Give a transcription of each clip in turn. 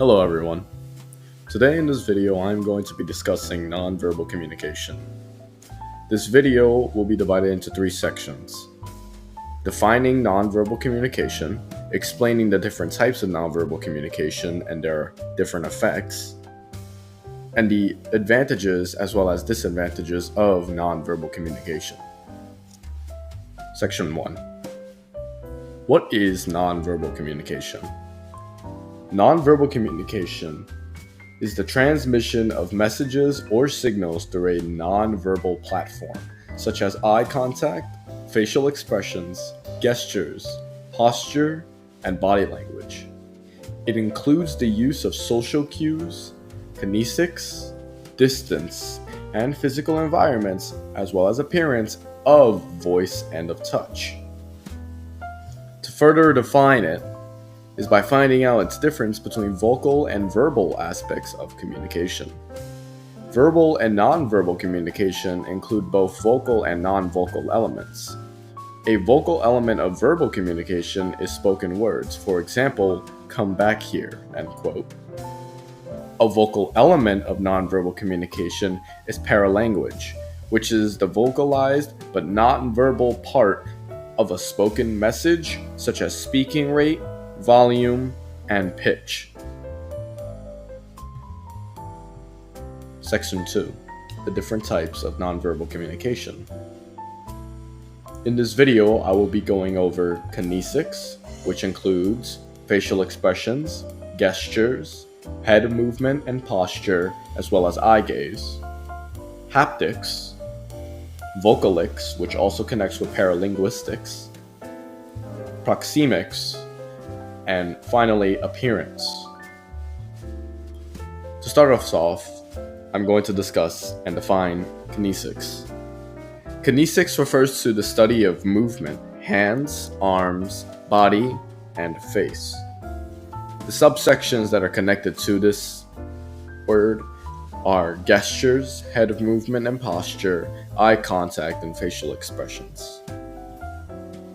Hello everyone. Today in this video I'm going to be discussing nonverbal communication. This video will be divided into three sections. Defining nonverbal communication, explaining the different types of nonverbal communication and their different effects, and the advantages as well as disadvantages of nonverbal communication. Section 1. What is nonverbal communication? Nonverbal communication is the transmission of messages or signals through a nonverbal platform, such as eye contact, facial expressions, gestures, posture, and body language. It includes the use of social cues, kinesics, distance, and physical environments, as well as appearance of voice and of touch. To further define it, is by finding out its difference between vocal and verbal aspects of communication. Verbal and nonverbal communication include both vocal and non-vocal elements. A vocal element of verbal communication is spoken words, for example, "come back here," end quote. A vocal element of nonverbal communication is paralanguage, which is the vocalized but non-verbal part of a spoken message, such as speaking rate, volume, and pitch. Section 2. The different types of nonverbal communication. In this video, I will be going over kinesics, which includes facial expressions, gestures, head movement and posture, as well as eye gaze. Haptics, vocalics, which also connects with paralinguistics. Proxemics, and finally, appearance. To start us off, I'm going to discuss and define kinesics. Kinesics refers to the study of movement, hands, arms, body, and face. The subsections that are connected to this word are gestures, head movement and posture, eye contact, and facial expressions.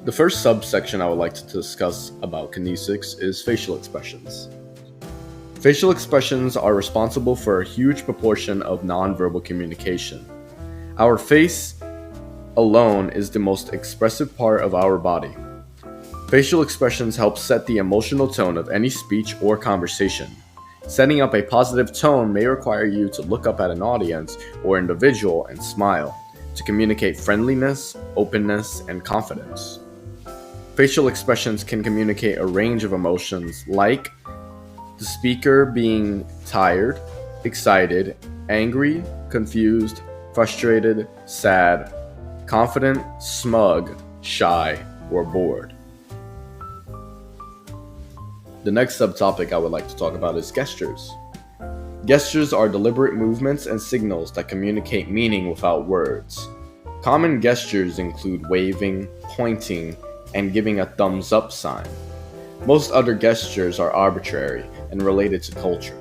The first subsection I would like to discuss about kinesics is facial expressions. Facial expressions are responsible for a huge proportion of nonverbal communication. Our face alone is the most expressive part of our body. Facial expressions help set the emotional tone of any speech or conversation. Setting up a positive tone may require you to look up at an audience or individual and smile to communicate friendliness, openness, and confidence. Facial expressions can communicate a range of emotions like the speaker being tired, excited, angry, confused, frustrated, sad, confident, smug, shy, or bored. The next subtopic I would like to talk about is gestures. Gestures are deliberate movements and signals that communicate meaning without words. Common gestures include waving, pointing, and giving a thumbs up sign. Most other gestures are arbitrary and related to culture.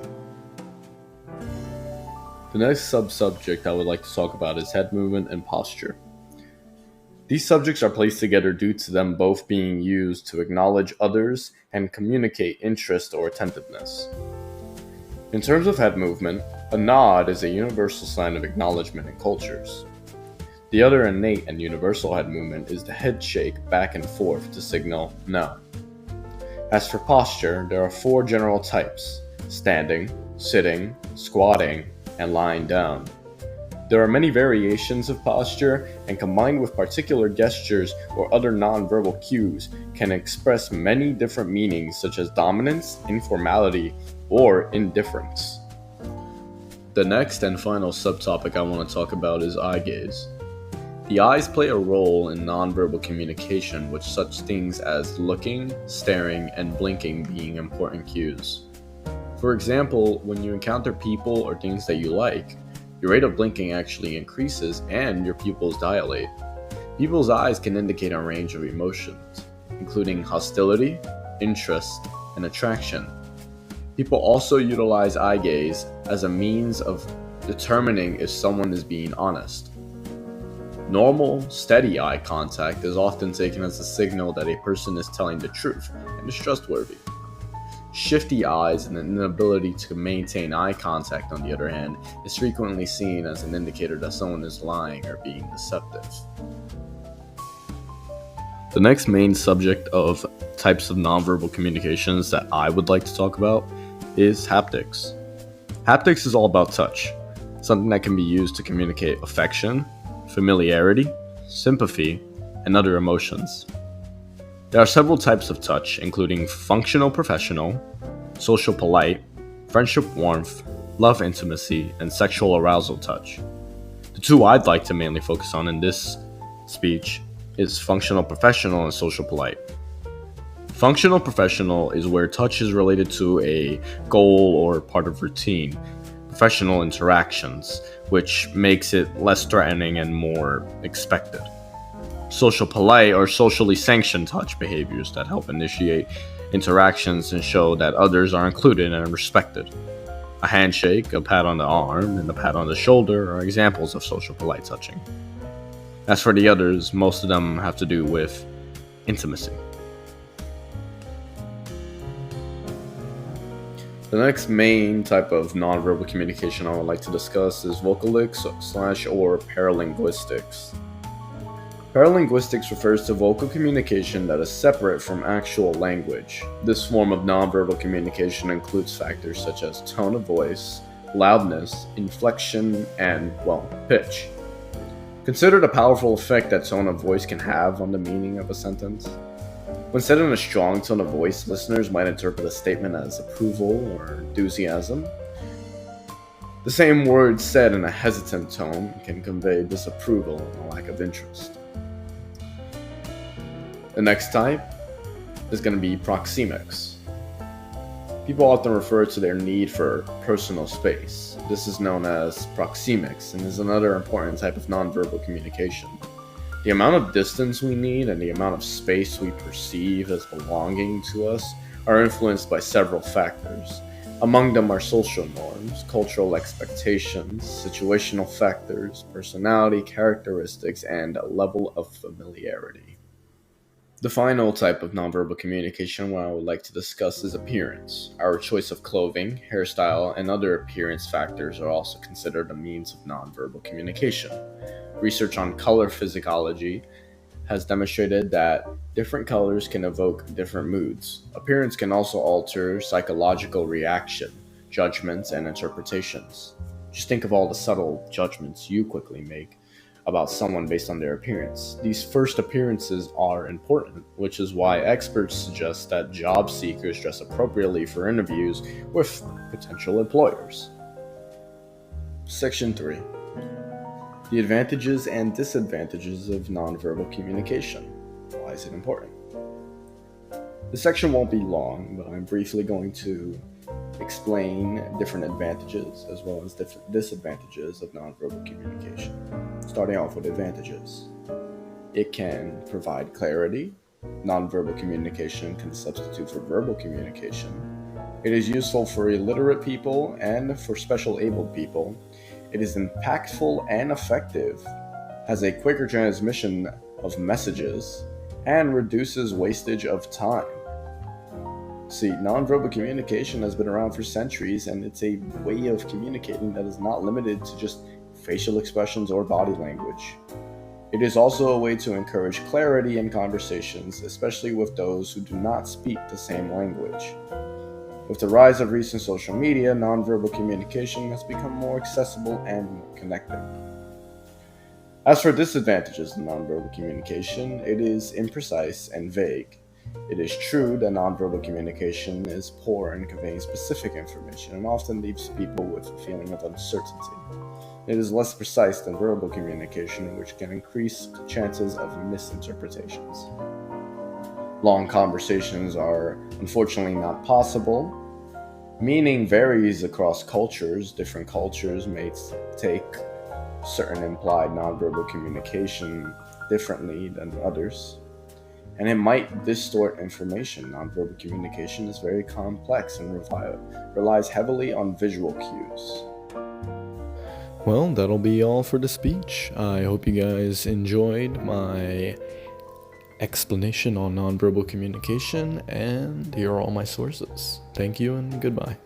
The next subject I would like to talk about is head movement and posture. These subjects are placed together due to them both being used to acknowledge others and communicate interest or attentiveness. In terms of head movement, a nod is a universal sign of acknowledgement in cultures. The other innate and universal head movement is the head shake back and forth to signal no. As for posture, there are four general types: standing, sitting, squatting, and lying down. There are many variations of posture, and combined with particular gestures or other nonverbal cues can express many different meanings such as dominance, informality, or indifference. The next and final subtopic I want to talk about is eye gaze. The eyes play a role in nonverbal communication, with such things as looking, staring, and blinking being important cues. For example, when you encounter people or things that you like, your rate of blinking actually increases and your pupils dilate. People's eyes can indicate a range of emotions, including hostility, interest, and attraction. People also utilize eye gaze as a means of determining if someone is being honest. Normal, steady eye contact is often taken as a signal that a person is telling the truth and is trustworthy. Shifty eyes and an inability to maintain eye contact, on the other hand, is frequently seen as an indicator that someone is lying or being deceptive. The next main subject of types of nonverbal communications that I would like to talk about is haptics. Haptics is all about touch, something that can be used to communicate affection, familiarity, sympathy, and other emotions. There are several types of touch, including functional professional, social polite, friendship warmth, love intimacy, and sexual arousal touch. The two I'd like to mainly focus on in this speech is functional professional and social polite. Functional professional is where touch is related to a goal or part of routine, professional interactions, which makes it less threatening and more expected. Social polite or socially sanctioned touch behaviors that help initiate interactions and show that others are included and respected. A handshake, a pat on the arm, and a pat on the shoulder are examples of social polite touching. As for the others, most of them have to do with intimacy. The next main type of nonverbal communication I would like to discuss is vocalics or paralinguistics. Paralinguistics refers to vocal communication that is separate from actual language. This form of nonverbal communication includes factors such as tone of voice, loudness, inflection, and, pitch. Consider the powerful effect that tone of voice can have on the meaning of a sentence. When said in a strong tone of voice, listeners might interpret a statement as approval or enthusiasm. The same words said in a hesitant tone can convey disapproval and a lack of interest. The next type is going to be proxemics. People often refer to their need for personal space. This is known as proxemics and is another important type of nonverbal communication. The amount of distance we need and the amount of space we perceive as belonging to us are influenced by several factors. Among them are social norms, cultural expectations, situational factors, personality characteristics, and a level of familiarity. The final type of nonverbal communication I would like to discuss is appearance. Our choice of clothing, hairstyle, and other appearance factors are also considered a means of nonverbal communication. Research on color physiology has demonstrated that different colors can evoke different moods. Appearance can also alter psychological reaction, judgments, and interpretations. Just think of all the subtle judgments you quickly make about someone based on their appearance. These first appearances are important, which is why experts suggest that job seekers dress appropriately for interviews with potential employers. Section 3. The advantages and disadvantages of nonverbal communication. Why is it important? This section won't be long, but I'm briefly going to explain different advantages as well as different disadvantages of nonverbal communication. Starting off with advantages. It can provide clarity. Nonverbal communication can substitute for verbal communication. It is useful for illiterate people and for special abled people. It is impactful and effective, has a quicker transmission of messages, and reduces wastage of time. See, nonverbal communication has been around for centuries, and it's a way of communicating that is not limited to just facial expressions or body language. It is also a way to encourage clarity in conversations, especially with those who do not speak the same language. With the rise of recent social media, nonverbal communication has become more accessible and more connecting. As for disadvantages of nonverbal communication, it is imprecise and vague. It is true that nonverbal communication is poor in conveying specific information and often leaves people with a feeling of uncertainty. It is less precise than verbal communication, which can increase the chances of misinterpretations. Long conversations are unfortunately not possible. Meaning varies across cultures. Different cultures may take certain implied nonverbal communication differently than others, and it might distort information. Nonverbal communication is very complex and relies heavily on visual cues. Well, that'll be all for the speech. I hope you guys enjoyed my explanation on nonverbal communication, and here are all my sources. Thank you and goodbye.